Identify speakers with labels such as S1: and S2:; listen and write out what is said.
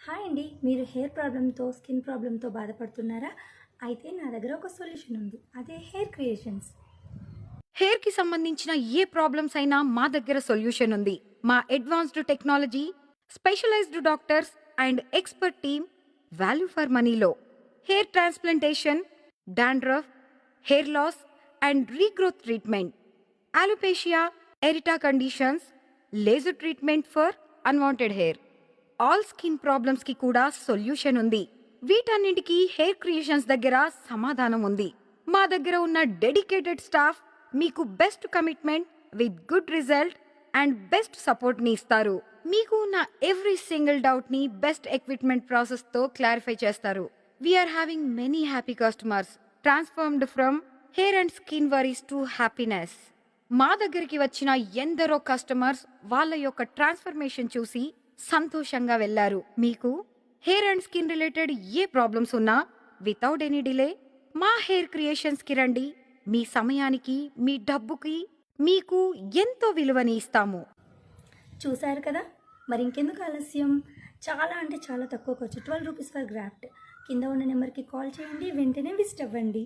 S1: Hi అండి. మీరు hair ప్రాబ్లమ్‌తో, skin ప్రాబ్లమ్‌తో బాధపడుతున్నారా? అయితే నా దగ్గర ఒక సొల్యూషన్ ఉంది. అదే హెయిర్ క్రియేషన్స్.
S2: హెయిర్ కి సంబంధించిన ఏ ప్రాబ్లమ్స్ అయినా మా దగ్గర సొల్యూషన్ ఉంది. మా advanced technology, specialised doctors and expert team value for మనీలో hair transplantation, dandruff, hair loss and regrowth treatment, alopecia, areata conditions, laser treatment for unwanted hair, all skin problems కి కూడా సొల్యూషన్ ఉంది. వీటన్నింటికి hair creations దగ్గర సమాధానం ఉంది. మా దగ్గర ఉన్న డెడికేటెడ్ స్టాఫ్ మీకు best commitment with good result and best support ని ఇస్తారు. మీకు ఉన్న ఎవ్రీ సింగిల్ డౌట్ ని బెస్ట్ ఎక్విప్మెంట్ ప్రాసెస్ తో క్లారిఫై చేస్తారు. We are having many happy customers transformed from hair and skin worries to happiness. మా దగ్గరికి వచ్చిన ఎందరో కస్టమర్స్ వాళ్ళ యొక్క ట్రాన్స్ఫర్మేషన్ చూసి సంతోషంగా వెళ్లారు. మీకు hair and skin related A problems ఉన్నా వితౌట్ ఎనీ డిలే మా హెయిర్ క్రియేషన్స్ కి రండి. మీ సమయానికి, మీ డబ్బుకి మీకు ఎంతో విలువని ఇస్తాము.
S1: చూసారు కదా! మరి ఇంకెందుకు ఆలస్యం? చాలా అంటే చాలా తక్కువ ఖర్చు. ₹12 ఫర్ గ్రాఫ్ట్. కింద ఉన్న నెంబర్‌కి కాల్ చేయండి. వెంటనే విజిట్ అవ్వండి.